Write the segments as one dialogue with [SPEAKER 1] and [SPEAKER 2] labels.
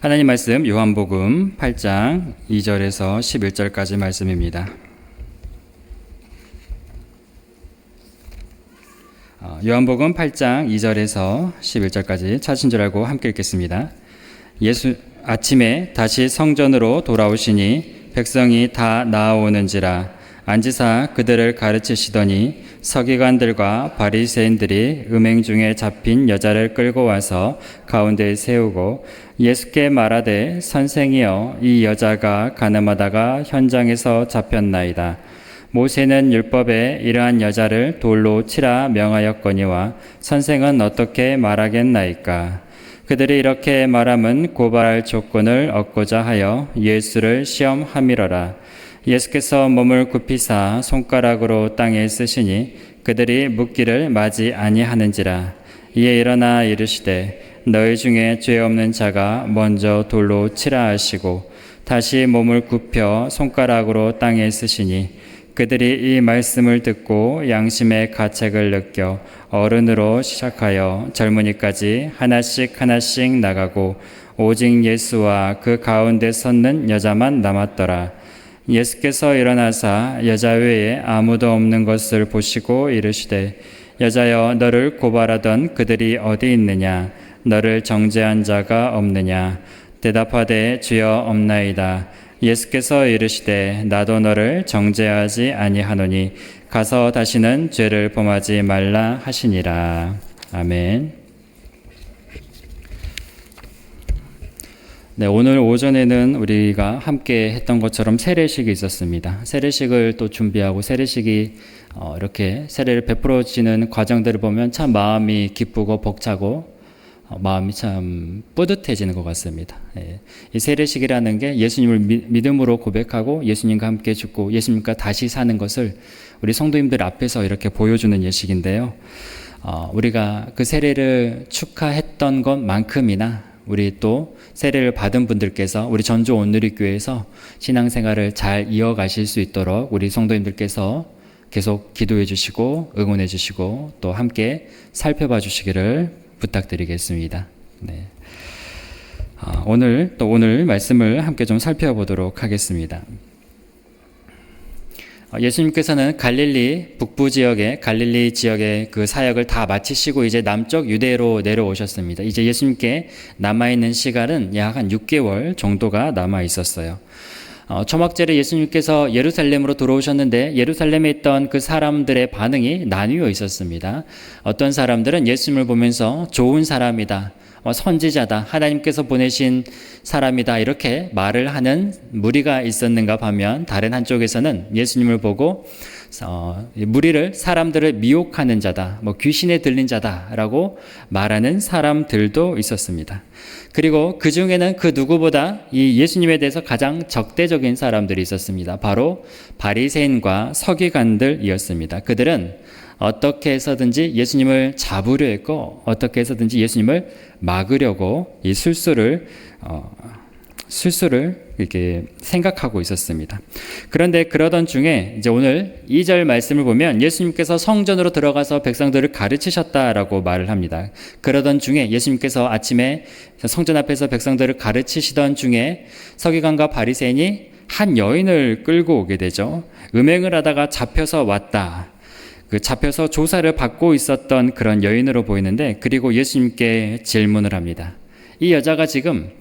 [SPEAKER 1] 하나님 말씀 요한복음 8장 2절에서 11절까지 말씀입니다. 요한복음 8장 2절에서 11절까지 찾으신 줄 알고 함께 읽겠습니다. 예수 아침에 다시 성전으로 돌아오시니 백성이 다 나아오는지라 앉으사 그들을 가르치시더니 서기관들과 바리새인들이 음행 중에 잡힌 여자를 끌고 와서 가운데에 세우고 예수께 말하되 선생이여 이 여자가 가늠하다가 현장에서 잡혔나이다. 모세는 율법에 이러한 여자를 돌로 치라 명하였거니와 선생은 어떻게 말하겠나이까. 그들이 이렇게 말함은 고발할 조건을 얻고자 하여 예수를 시험함이러라. 예수께서 몸을 굽히사 손가락으로 땅에 쓰시니 그들이 묻기를 마지 아니하는지라. 이에 일어나 이르시되 너희 중에 죄 없는 자가 먼저 돌로 치라 하시고 다시 몸을 굽혀 손가락으로 땅에 쓰시니 그들이 이 말씀을 듣고 양심의 가책을 느껴 어른으로 시작하여 젊은이까지 하나씩 하나씩 나가고 오직 예수와 그 가운데 섰는 여자만 남았더라. 예수께서 일어나사 여자 외에 아무도 없는 것을 보시고 이르시되 여자여 너를 고발하던 그들이 어디 있느냐 너를 정죄한 자가 없느냐 대답하되 주여 없나이다. 예수께서 이르시되 나도 너를 정죄하지 아니하노니 가서 다시는 죄를 범하지 말라 하시니라. 아멘. 네, 오늘 오전에는 우리가 함께 했던 것처럼 세례식이 있었습니다. 세례식을 또 준비하고 세례식이 이렇게 세례를 베풀어지는 과정들을 보면 참 마음이 기쁘고 벅차고 마음이 참 뿌듯해지는 것 같습니다. 예. 이 세례식이라는 게 예수님을 믿음으로 고백하고 예수님과 함께 죽고 예수님과 다시 사는 것을 우리 성도님들 앞에서 이렇게 보여주는 예식인데요. 우리가 그 세례를 축하했던 것만큼이나 우리 또 세례를 받은 분들께서 우리 전주 온누리교회에서 신앙생활을 잘 이어가실 수 있도록 우리 성도님들께서 계속 기도해 주시고 응원해 주시고 또 함께 살펴봐 주시기를 부탁드리겠습니다. 네. 오늘 말씀을 함께 좀 살펴보도록 하겠습니다. 예수님께서는 갈릴리 북부 지역의 갈릴리 지역의 그 사역을 다 마치시고 이제 남쪽 유대로 내려오셨습니다. 이제 예수님께 남아있는 시간은 약 한 6개월 정도가 남아 있었어요. 초막절에 예수님께서 예루살렘으로 들어오셨는데 예루살렘에 있던 그 사람들의 반응이 나뉘어 있었습니다. 어떤 사람들은 예수님을 보면서 좋은 사람이다, 선지자다, 하나님께서 보내신 사람이다 이렇게 말을 하는 무리가 있었는가 하면 다른 한쪽에서는 예수님을 보고 무리를 사람들을 미혹하는 자다, 귀신에 들린 자다라고 말하는 사람들도 있었습니다. 그리고 그 중에는 그 누구보다 이 예수님에 대해서 가장 적대적인 사람들이 있었습니다. 바로 바리새인과 서기관들이었습니다. 그들은 어떻게 해서든지 예수님을 잡으려 했고 어떻게 해서든지 예수님을 막으려고 이 술수를 이렇게 생각하고 있었습니다. 그런데 그러던 중에 이제 오늘 2절 말씀을 보면 예수님께서 성전으로 들어가서 백성들을 가르치셨다라고 말을 합니다. 그러던 중에 예수님께서 아침에 성전 앞에서 백성들을 가르치시던 중에 서기관과 바리새인이 한 여인을 끌고 오게 되죠. 음행을 하다가 잡혀서 왔다. 잡혀서 조사를 받고 있었던 그런 여인으로 보이는데 그리고 예수님께 질문을 합니다. 이 여자가 지금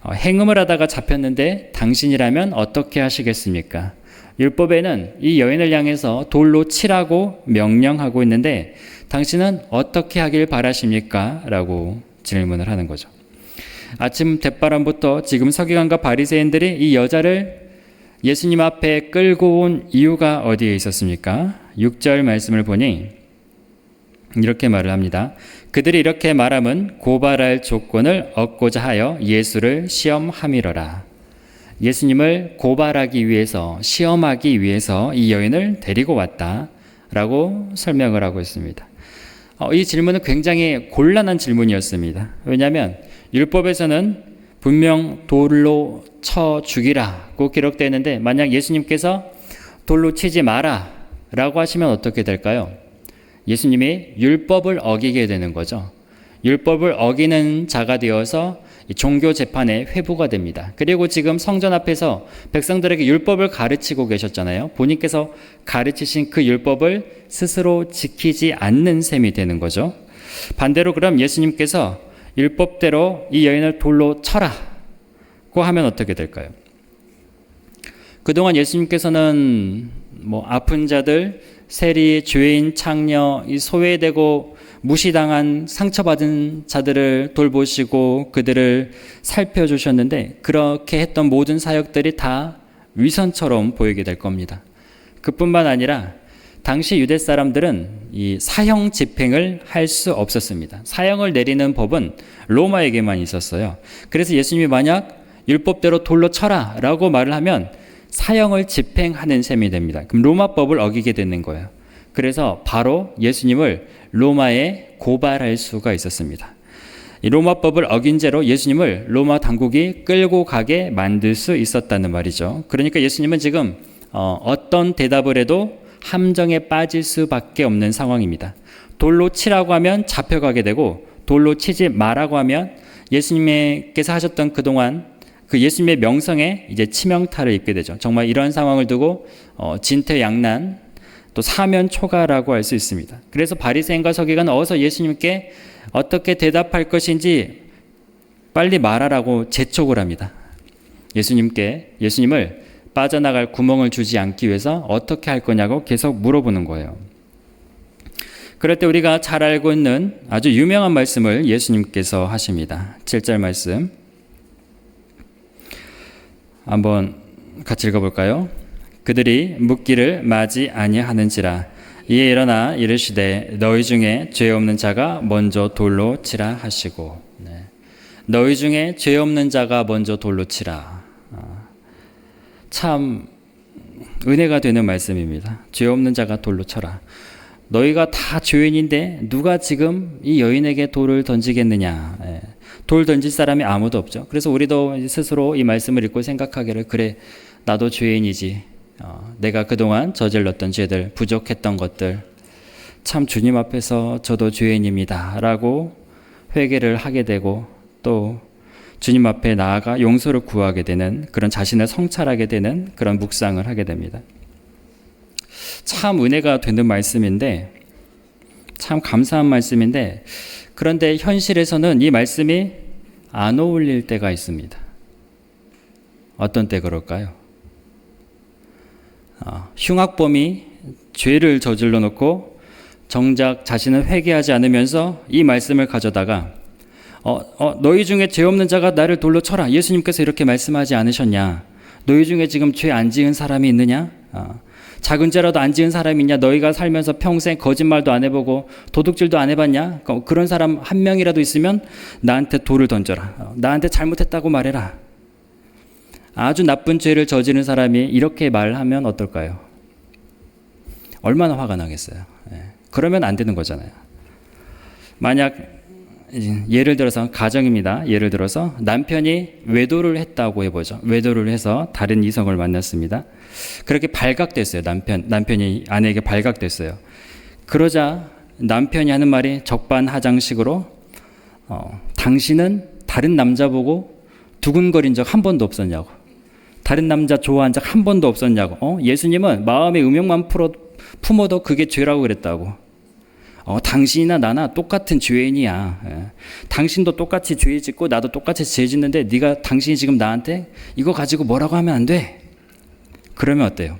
[SPEAKER 1] 행음을 하다가 잡혔는데 당신이라면 어떻게 하시겠습니까? 율법에는 이 여인을 향해서 돌로 치라고 명령하고 있는데 당신은 어떻게 하길 바라십니까? 라고 질문을 하는 거죠. 아침 대바람부터 지금 서기관과 바리새인들이 이 여자를 예수님 앞에 끌고 온 이유가 어디에 있었습니까? 6절 말씀을 보니 이렇게 말을 합니다. 그들이 이렇게 말함은 고발할 조건을 얻고자 하여 예수를 시험함이러라. 예수님을 고발하기 위해서 시험하기 위해서 이 여인을 데리고 왔다라고 설명을 하고 있습니다. 이 질문은 굉장히 곤란한 질문이었습니다. 왜냐하면 율법에서는 분명 돌로 쳐 죽이라고 기록되어 있는데 만약 예수님께서 돌로 치지 마라 라고 하시면 어떻게 될까요? 예수님이 율법을 어기게 되는 거죠. 율법을 어기는 자가 되어서 종교 재판의 회부가 됩니다. 그리고 지금 성전 앞에서 백성들에게 율법을 가르치고 계셨잖아요. 본인께서 가르치신 그 율법을 스스로 지키지 않는 셈이 되는 거죠. 반대로 그럼 예수님께서 율법대로 이 여인을 돌로 쳐라고 하면 어떻게 될까요? 그동안 예수님께서는 아픈 자들, 세리, 죄인, 창녀, 이 소외되고 무시당한 상처받은 자들을 돌보시고 그들을 살펴주셨는데, 그렇게 했던 모든 사역들이 다 위선처럼 보이게 될 겁니다. 그뿐만 아니라 당시 유대 사람들은 이 사형 집행을 할 수 없었습니다. 사형을 내리는 법은 로마에게만 있었어요. 그래서 예수님이 만약 율법대로 돌로 쳐라 라고 말을 하면 사형을 집행하는 셈이 됩니다. 그럼 로마법을 어기게 되는 거예요. 그래서 바로 예수님을 로마에 고발할 수가 있었습니다. 이 로마법을 어긴 죄로 예수님을 로마 당국이 끌고 가게 만들 수 있었다는 말이죠. 그러니까 예수님은 지금 어떤 대답을 해도 함정에 빠질 수밖에 없는 상황입니다. 돌로 치라고 하면 잡혀가게 되고, 돌로 치지 마라고 하면 예수님께서 하셨던 그동안 그 예수님의 명성에 이제 치명타를 입게 되죠. 정말 이런 상황을 두고 진퇴양난, 또 사면초가라고 할 수 있습니다. 그래서 바리새인과 서기관은 어서 예수님께 어떻게 대답할 것인지 빨리 말하라고 재촉을 합니다. 예수님을 빠져나갈 구멍을 주지 않기 위해서 어떻게 할 거냐고 계속 물어보는 거예요. 그럴 때 우리가 잘 알고 있는 아주 유명한 말씀을 예수님께서 하십니다. 7절 말씀 한번 같이 읽어볼까요? 그들이 묻기를 마지 아니하는지라. 이에 일어나 이르시되 너희 중에 죄 없는 자가 먼저 돌로 치라 하시고. 너희 중에 죄 없는 자가 먼저 돌로 치라. 참 은혜가 되는 말씀입니다. 죄 없는 자가 돌로 쳐라. 너희가 다 죄인인데 누가 지금 이 여인에게 돌을 던지겠느냐. 돌 던질 사람이 아무도 없죠. 그래서 우리도 스스로 이 말씀을 읽고 생각하기를, 그래 나도 죄인이지. 내가 그동안 저질렀던 죄들, 부족했던 것들, 참 주님 앞에서 저도 죄인입니다 라고 회개를 하게 되고, 또 주님 앞에 나아가 용서를 구하게 되는, 그런 자신을 성찰하게 되는 그런 묵상을 하게 됩니다. 참 은혜가 되는 말씀인데, 참 감사한 말씀인데, 그런데 현실에서는 이 말씀이 안 어울릴 때가 있습니다. 어떤 때 그럴까요? 흉악범이 죄를 저질러 놓고 정작 자신은 회개하지 않으면서 이 말씀을 가져다가 너희 중에 죄 없는 자가 나를 돌로 쳐라. 예수님께서 이렇게 말씀하지 않으셨냐? 너희 중에 지금 죄 안 지은 사람이 있느냐? 작은 죄라도 안 지은 사람이 있냐? 너희가 살면서 평생 거짓말도 안 해보고 도둑질도 안 해봤냐? 그런 사람 한 명이라도 있으면 나한테 돌을 던져라. 나한테 잘못했다고 말해라. 아주 나쁜 죄를 저지른 사람이 이렇게 말하면 어떨까요? 얼마나 화가 나겠어요. 그러면 안 되는 거잖아요. 만약 예를 들어서 가정입니다. 예를 들어서 남편이 외도를 했다고 해보죠. 외도를 해서 다른 이성을 만났습니다. 그렇게 발각됐어요. 남편이 아내에게 발각됐어요. 그러자 남편이 하는 말이 적반하장식으로 당신은 다른 남자 보고 두근거린 적 한 번도 없었냐고. 다른 남자 좋아한 적 한 번도 없었냐고. 예수님은 마음의 음욕만 품어도 그게 죄라고 그랬다고. 당신이나 나나 똑같은 죄인이야. 당신도 똑같이 죄 짓고 나도 똑같이 죄 짓는데 당신이 지금 나한테 이거 가지고 뭐라고 하면 안 돼. 그러면 어때요?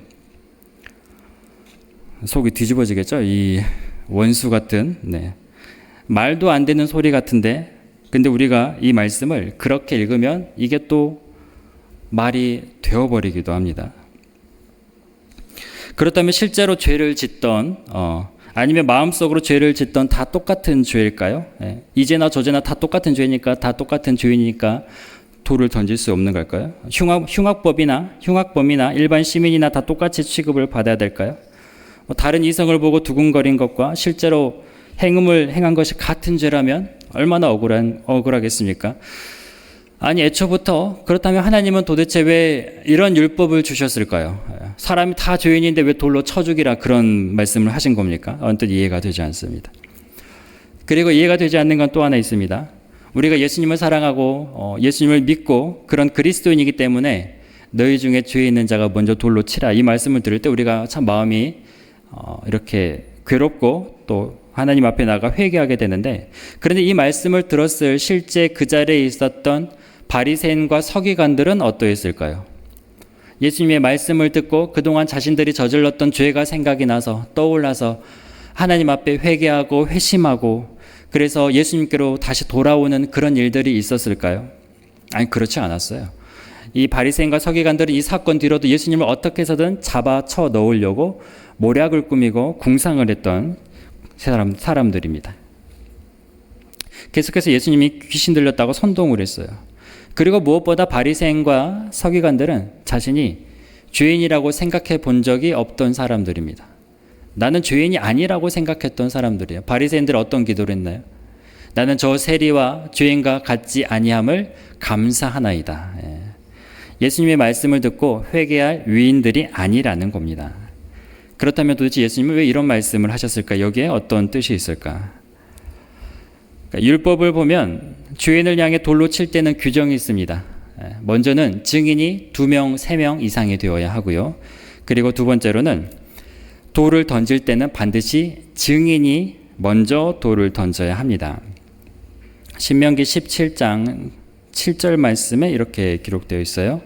[SPEAKER 1] 속이 뒤집어지겠죠? 이 원수 같은, 말도 안 되는 소리 같은데, 근데 우리가 이 말씀을 그렇게 읽으면 이게 또 말이 되어버리기도 합니다. 그렇다면 실제로 죄를 짓던 아니면 마음속으로 죄를 짓던 다 똑같은 죄일까요? 이제나 저제나 다 똑같은 죄니까, 다 똑같은 죄인이니까 돌을 던질 수 없는 걸까요? 흉악범이나 일반 시민이나 다 똑같이 취급을 받아야 될까요? 다른 이성을 보고 두근거린 것과 실제로 행음을 행한 것이 같은 죄라면 얼마나 억울하겠습니까? 아니, 애초부터 그렇다면 하나님은 도대체 왜 이런 율법을 주셨을까요? 사람이 다 죄인인데 왜 돌로 쳐 죽이라 그런 말씀을 하신 겁니까? 언뜻 이해가 되지 않습니다. 그리고 이해가 되지 않는 건 또 하나 있습니다. 우리가 예수님을 사랑하고 예수님을 믿고 그런 그리스도인이기 때문에 너희 중에 죄 있는 자가 먼저 돌로 치라. 이 말씀을 들을 때 우리가 참 마음이 이렇게 괴롭고 또 하나님 앞에 나가 회개하게 되는데, 그런데 이 말씀을 들었을 실제 그 자리에 있었던 바리새인과 서기관들은 어떠했을까요? 예수님의 말씀을 듣고 그동안 자신들이 저질렀던 죄가 생각이 나서 떠올라서 하나님 앞에 회개하고 회심하고 그래서 예수님께로 다시 돌아오는 그런 일들이 있었을까요? 아니, 그렇지 않았어요. 이 바리새인과 서기관들은 이 사건 뒤로도 예수님을 어떻게 해서든 잡아쳐 넣으려고 모략을 꾸미고 궁상을 했던 사람들입니다. 계속해서 예수님이 귀신 들렸다고 선동을 했어요. 그리고 무엇보다 바리새인과 서기관들은 자신이 죄인이라고 생각해 본 적이 없던 사람들입니다. 나는 죄인이 아니라고 생각했던 사람들이에요. 바리새인들은 어떤 기도를 했나요? 나는 저 세리와 죄인과 같지 아니함을 감사하나이다. 예수님의 말씀을 듣고 회개할 위인들이 아니라는 겁니다. 그렇다면 도대체 예수님은 왜 이런 말씀을 하셨을까? 여기에 어떤 뜻이 있을까? 그러니까 율법을 보면 죄인을 향해 돌로 칠 때는 규정이 있습니다. 먼저는 증인이 2명, 3명 이상이 되어야 하고요. 그리고 두 번째로는 돌을 던질 때는 반드시 증인이 먼저 돌을 던져야 합니다. 신명기 17장 7절 말씀에 이렇게 기록되어 있어요.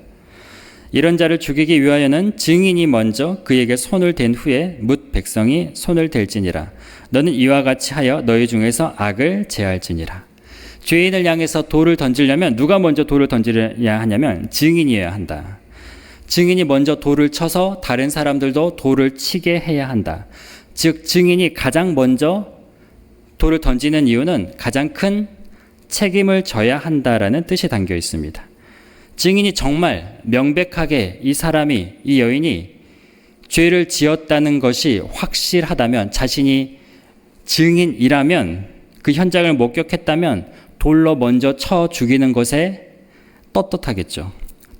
[SPEAKER 1] 이런 자를 죽이기 위하여는 증인이 먼저 그에게 손을 댄 후에 뭇 백성이 손을 댈지니라. 너는 이와 같이 하여 너희 중에서 악을 제할지니라. 죄인을 향해서 돌을 던지려면 누가 먼저 돌을 던지려야 하냐면 증인이어야 한다. 증인이 먼저 돌을 쳐서 다른 사람들도 돌을 치게 해야 한다. 즉 증인이 가장 먼저 돌을 던지는 이유는 가장 큰 책임을 져야 한다라는 뜻이 담겨 있습니다. 증인이 정말 명백하게 이 사람이, 이 여인이 죄를 지었다는 것이 확실하다면, 자신이 증인이라면, 그 현장을 목격했다면 돌로 먼저 쳐 죽이는 것에 떳떳하겠죠.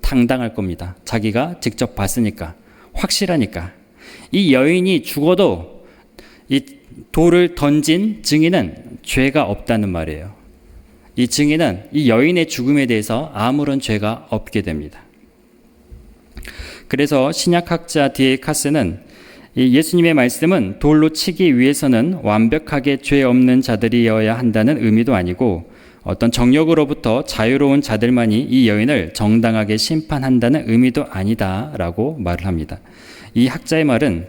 [SPEAKER 1] 당당할 겁니다. 자기가 직접 봤으니까, 확실하니까. 이 여인이 죽어도 이 돌을 던진 증인은 죄가 없다는 말이에요. 이 증인은 이 여인의 죽음에 대해서 아무런 죄가 없게 됩니다. 그래서 신약학자 디에이카스는 이 예수님의 말씀은 돌로 치기 위해서는 완벽하게 죄 없는 자들이어야 한다는 의미도 아니고 어떤 정욕으로부터 자유로운 자들만이 이 여인을 정당하게 심판한다는 의미도 아니다라고 말을 합니다. 이 학자의 말은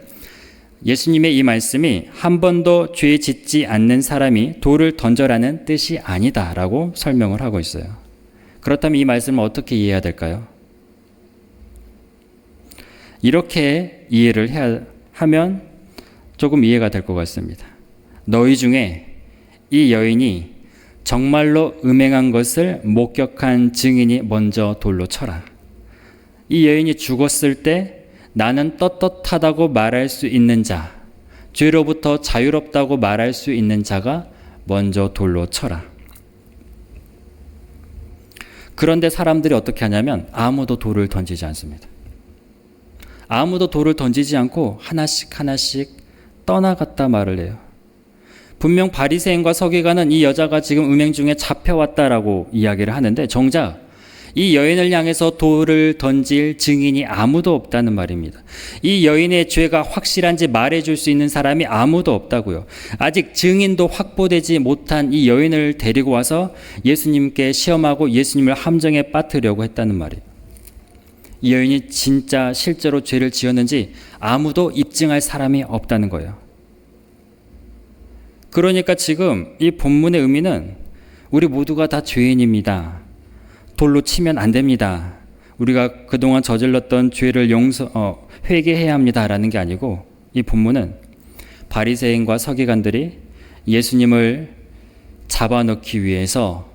[SPEAKER 1] 예수님의 이 말씀이 한 번도 죄 짓지 않는 사람이 돌을 던져라는 뜻이 아니다라고 설명을 하고 있어요. 그렇다면 이 말씀을 어떻게 이해해야 될까요? 이렇게 이해를 하면 조금 이해가 될 것 같습니다. 너희 중에 이 여인이 정말로 음행한 것을 목격한 증인이 먼저 돌로 쳐라. 이 여인이 죽었을 때 나는 떳떳하다고 말할 수 있는 자, 죄로부터 자유롭다고 말할 수 있는 자가 먼저 돌로 쳐라. 그런데 사람들이 어떻게 하냐면 아무도 돌을 던지지 않습니다. 아무도 돌을 던지지 않고 하나씩 하나씩 떠나갔다 말을 해요. 분명 바리새인과 서기관은 이 여자가 지금 음행 중에 잡혀왔다라고 이야기를 하는데 정작 이 여인을 향해서 돌을 던질 증인이 아무도 없다는 말입니다. 이 여인의 죄가 확실한지 말해줄 수 있는 사람이 아무도 없다고요. 아직 증인도 확보되지 못한 이 여인을 데리고 와서 예수님께 시험하고 예수님을 함정에 빠뜨리려고 했다는 말이에요. 이 여인이 진짜 실제로 죄를 지었는지 아무도 입증할 사람이 없다는 거예요. 그러니까 지금 이 본문의 의미는 우리 모두가 다 죄인입니다. 돌로 치면 안 됩니다. 우리가 그동안 저질렀던 죄를 회개해야 합니다라는 게 아니고, 이 본문은 바리새인과 서기관들이 예수님을 잡아넣기 위해서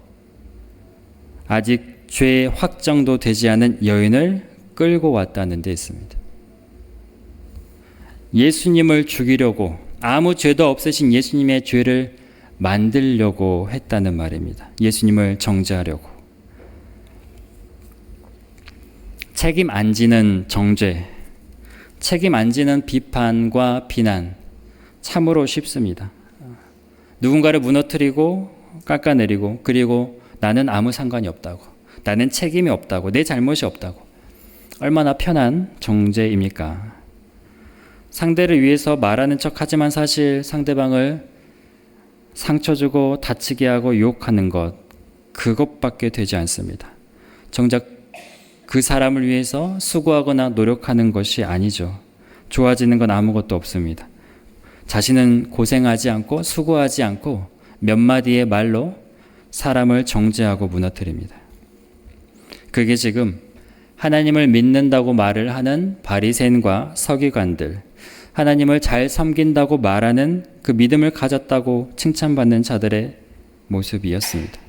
[SPEAKER 1] 아직 죄 확정도 되지 않은 여인을 끌고 왔다는 데 있습니다. 예수님을 죽이려고, 아무 죄도 없으신 예수님의 죄를 만들려고 했다는 말입니다. 예수님을 정죄하려고. 책임 안 지는 정죄, 책임 안 지는 비판과 비난, 참으로 쉽습니다. 누군가를 무너뜨리고 깎아내리고 그리고 나는 아무 상관이 없다고, 나는 책임이 없다고, 내 잘못이 없다고. 얼마나 편한 정죄입니까? 상대를 위해서 말하는 척 하지만 사실 상대방을 상처 주고 다치게 하고 유혹하는 것, 그것밖에 되지 않습니다. 정작 그 사람을 위해서 수고하거나 노력하는 것이 아니죠. 좋아지는 건 아무것도 없습니다. 자신은 고생하지 않고 수고하지 않고 몇 마디의 말로 사람을 정죄하고 무너뜨립니다. 그게 지금 하나님을 믿는다고 말을 하는 바리새인과 서기관들, 하나님을 잘 섬긴다고 말하는 그 믿음을 가졌다고 칭찬받는 자들의 모습이었습니다.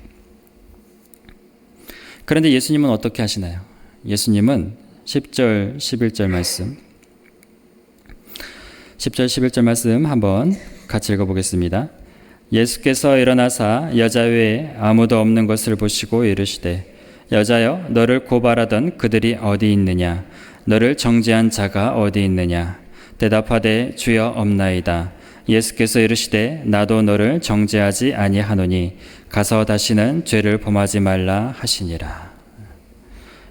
[SPEAKER 1] 그런데 예수님은 어떻게 하시나요? 예수님은 10절, 11절 말씀, 10절, 11절 말씀 한번 같이 읽어보겠습니다. 예수께서 일어나사 여자 외에 아무도 없는 것을 보시고 이르시되 여자여, 너를 고발하던 그들이 어디 있느냐? 너를 정죄한 자가 어디 있느냐? 대답하되 주여 없나이다. 예수께서 이르시되 나도 너를 정죄하지 아니하노니 가서 다시는 죄를 범하지 말라 하시니라.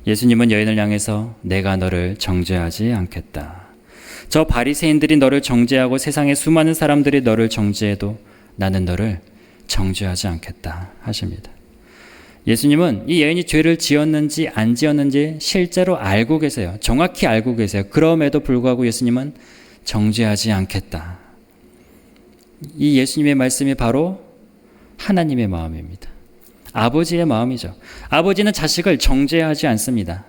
[SPEAKER 1] 예수님은 여인을 향해서 내가 너를 정죄하지 않겠다. 저 바리새인들이 너를 정죄하고 세상의 수많은 사람들이 너를 정죄해도 나는 너를 정죄하지 않겠다 하십니다. 예수님은 이 여인이 죄를 지었는지 안 지었는지 실제로 알고 계세요. 정확히 알고 계세요. 그럼에도 불구하고 예수님은 정죄하지 않겠다. 이 예수님의 말씀이 바로 하나님의 마음입니다. 아버지의 마음이죠. 아버지는 자식을 정죄하지 않습니다.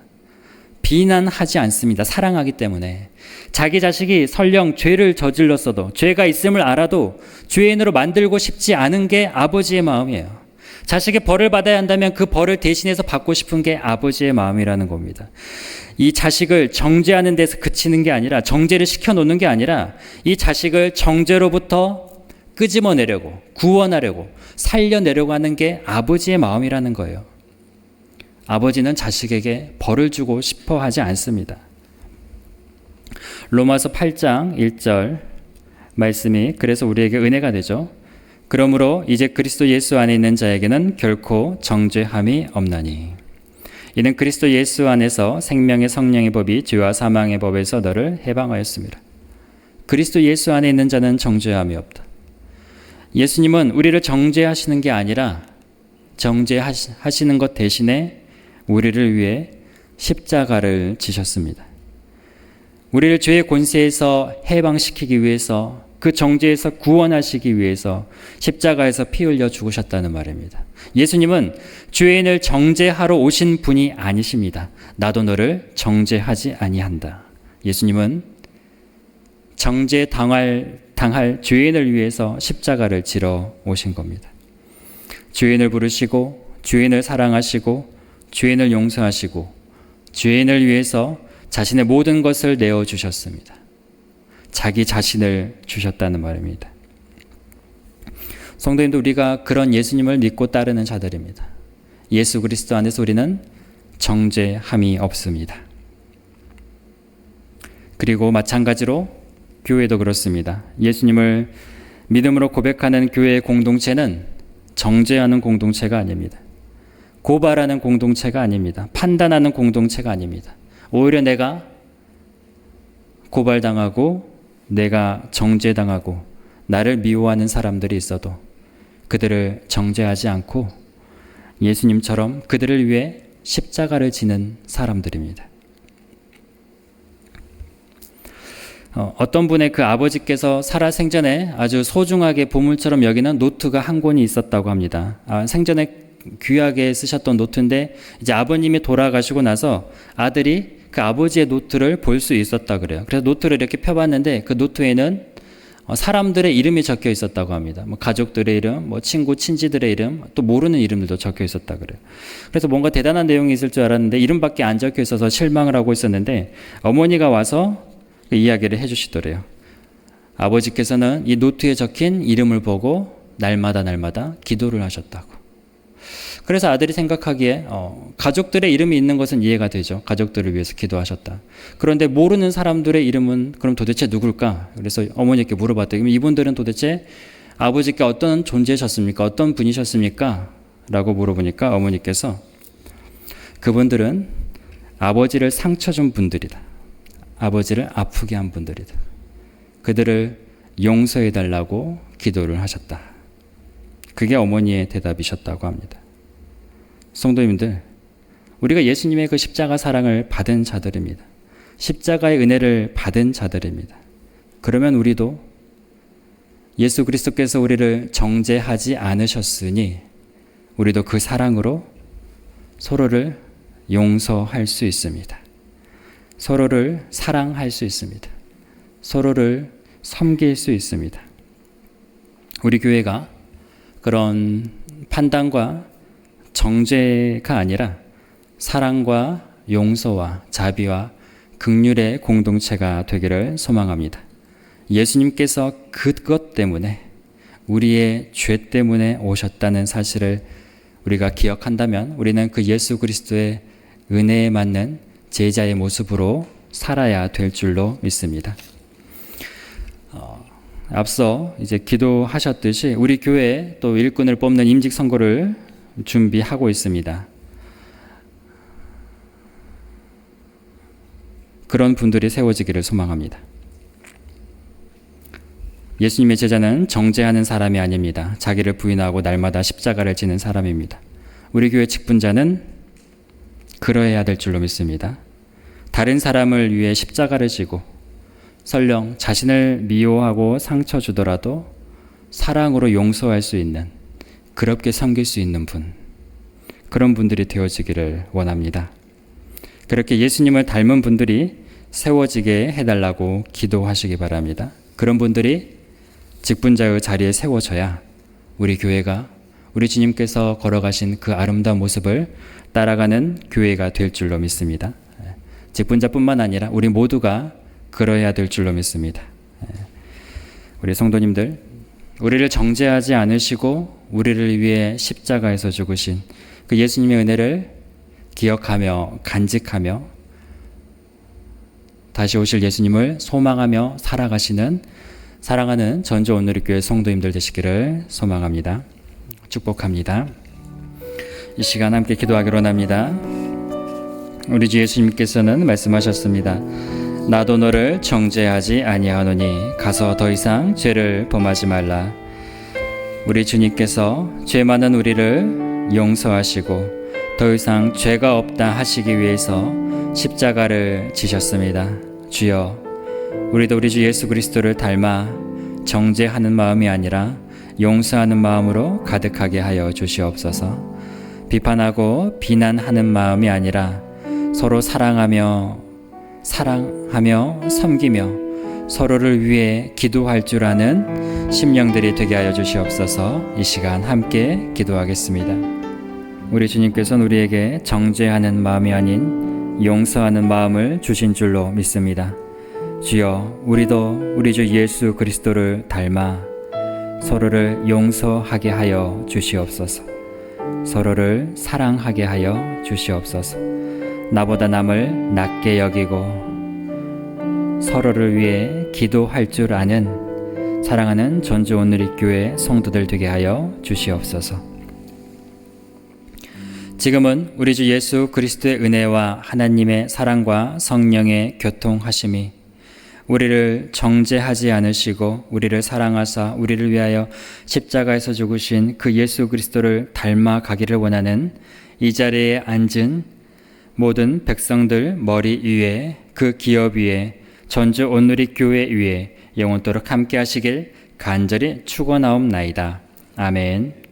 [SPEAKER 1] 비난하지 않습니다. 사랑하기 때문에. 자기 자식이 설령 죄를 저질렀어도, 죄가 있음을 알아도 죄인으로 만들고 싶지 않은 게 아버지의 마음이에요. 자식의 벌을 받아야 한다면 그 벌을 대신해서 받고 싶은 게 아버지의 마음이라는 겁니다. 이 자식을 정죄하는 데서 그치는 게 아니라, 정죄를 시켜놓는 게 아니라 이 자식을 정죄로부터 끄집어내려고, 구원하려고, 살려내려고 하는 게 아버지의 마음이라는 거예요. 아버지는 자식에게 벌을 주고 싶어 하지 않습니다. 로마서 8장 1절 말씀이 그래서 우리에게 은혜가 되죠. 그러므로 이제 그리스도 예수 안에 있는 자에게는 결코 정죄함이 없나니 이는 그리스도 예수 안에서 생명의 성령의 법이 죄와 사망의 법에서 너를 해방하였습니다. 그리스도 예수 안에 있는 자는 정죄함이 없다. 예수님은 우리를 정죄하시는 게 아니라 정죄하시는 것 대신에 우리를 위해 십자가를 지셨습니다. 우리를 죄의 권세에서 해방시키기 위해서, 그 정죄에서 구원하시기 위해서 십자가에서 피 흘려 죽으셨다는 말입니다. 예수님은 죄인을 정죄하러 오신 분이 아니십니다. 나도 너를 정죄하지 아니한다. 예수님은 정죄당할 죄인을 위해서 십자가를 지러 오신 겁니다. 죄인을 부르시고 죄인을 사랑하시고 죄인을 용서하시고 죄인을 위해서 자신의 모든 것을 내어주셨습니다. 자기 자신을 주셨다는 말입니다. 성도님도 우리가 그런 예수님을 믿고 따르는 자들입니다. 예수 그리스도 안에서 우리는 정죄함이 없습니다. 그리고 마찬가지로 교회도 그렇습니다. 예수님을 믿음으로 고백하는 교회의 공동체는 정죄하는 공동체가 아닙니다. 고발하는 공동체가 아닙니다. 판단하는 공동체가 아닙니다. 오히려 내가 고발당하고 내가 정죄당하고 나를 미워하는 사람들이 있어도 그들을 정죄하지 않고 예수님처럼 그들을 위해 십자가를 지는 사람들입니다. 어떤 분의 그 아버지께서 살아생전에 아주 소중하게 보물처럼 여기는 노트가 한 권이 있었다고 합니다. 생전에 귀하게 쓰셨던 노트인데 이제 아버님이 돌아가시고 나서 아들이 그 아버지의 노트를 볼 수 있었다 그래요. 그래서 노트를 이렇게 펴봤는데 그 노트에는 사람들의 이름이 적혀 있었다고 합니다. 뭐 가족들의 이름, 뭐 친구, 친지들의 이름, 또 모르는 이름들도 적혀 있었다 그래요. 그래서 뭔가 대단한 내용이 있을 줄 알았는데 이름밖에 안 적혀 있어서 실망을 하고 있었는데 어머니가 와서 그 이야기를 해주시더래요. 아버지께서는 이 노트에 적힌 이름을 보고 날마다 기도를 하셨다고. 그래서 아들이 생각하기에 가족들의 이름이 있는 것은 이해가 되죠. 가족들을 위해서 기도하셨다. 그런데 모르는 사람들의 이름은 그럼 도대체 누굴까? 그래서 어머니께 물어봤더니 이분들은 도대체 아버지께 어떤 존재셨습니까? 어떤 분이셨습니까? 라고 물어보니까 어머니께서 그분들은 아버지를 상처 준 분들이다. 아버지를 아프게 한 분들이다. 그들을 용서해 달라고 기도를 하셨다. 그게 어머니의 대답이셨다고 합니다. 성도님들, 우리가 예수님의 그 십자가 사랑을 받은 자들입니다. 십자가의 은혜를 받은 자들입니다. 그러면 우리도 예수 그리스도께서 우리를 정죄하지 않으셨으니 우리도 그 사랑으로 서로를 용서할 수 있습니다. 서로를 사랑할 수 있습니다. 서로를 섬길 수 있습니다. 우리 교회가 그런 판단과 정죄가 아니라 사랑과 용서와 자비와 긍휼의 공동체가 되기를 소망합니다. 예수님께서 그것 때문에 우리의 죄 때문에 오셨다는 사실을 우리가 기억한다면 우리는 그 예수 그리스도의 은혜에 맞는 제자의 모습으로 살아야 될 줄로 믿습니다. 앞서 이제 기도하셨듯이 우리 교회에 또 일꾼을 뽑는 임직 선거를 준비하고 있습니다. 그런 분들이 세워지기를 소망합니다. 예수님의 제자는 정죄하는 사람이 아닙니다. 자기를 부인하고 날마다 십자가를 지는 사람입니다. 우리 교회 직분자는 그러해야 될 줄로 믿습니다. 다른 사람을 위해 십자가를 지고 설령 자신을 미워하고 상처 주더라도 사랑으로 용서할 수 있는, 그렇게 섬길 수 있는 분, 그런 분들이 되어지기를 원합니다. 그렇게 예수님을 닮은 분들이 세워지게 해달라고 기도하시기 바랍니다. 그런 분들이 직분자의 자리에 세워져야 우리 교회가 우리 주님께서 걸어가신 그 아름다운 모습을 따라가는 교회가 될 줄로 믿습니다. 직분자뿐만 아니라 우리 모두가 그러해야 될 줄로 믿습니다. 우리 성도님들, 우리를 정죄하지 않으시고 우리를 위해 십자가에서 죽으신 그 예수님의 은혜를 기억하며 간직하며 다시 오실 예수님을 소망하며 살아가시는 사랑하는 전주 온누리교회 성도님들 되시기를 소망합니다. 축복합니다. 이 시간 함께 기도하기로 합니다. 우리 주 예수님께서는 말씀하셨습니다. 나도 너를 정죄하지 아니하노니 가서 더 이상 죄를 범하지 말라. 우리 주님께서 죄 많은 우리를 용서하시고 더 이상 죄가 없다 하시기 위해서 십자가를 지셨습니다. 주여, 우리도 우리 주 예수 그리스도를 닮아 정죄하는 마음이 아니라 용서하는 마음으로 가득하게 하여 주시옵소서. 비판하고 비난하는 마음이 아니라 서로 사랑하며 섬기며 서로를 위해 기도할 줄 아는 심령들이 되게 하여 주시옵소서. 이 시간 함께 기도하겠습니다. 우리 주님께서는 우리에게 정죄하는 마음이 아닌 용서하는 마음을 주신 줄로 믿습니다. 주여, 우리도 우리 주 예수 그리스도를 닮아 서로를 용서하게 하여 주시옵소서. 서로를 사랑하게 하여 주시옵소서. 나보다 남을 낮게 여기고 서로를 위해 기도할 줄 아는 사랑하는 전주 온누리교회 성도들 되게 하여 주시옵소서. 지금은 우리 주 예수 그리스도의 은혜와 하나님의 사랑과 성령의 교통하심이 우리를 정죄하지 않으시고 우리를 사랑하사 우리를 위하여 십자가에서 죽으신 그 예수 그리스도를 닮아가기를 원하는 이 자리에 앉은 모든 백성들 머리 위에, 그 기업 위에, 전주 온누리교회 위에 영원토록 함께 하시길 간절히 축원하옵나이다. 아멘.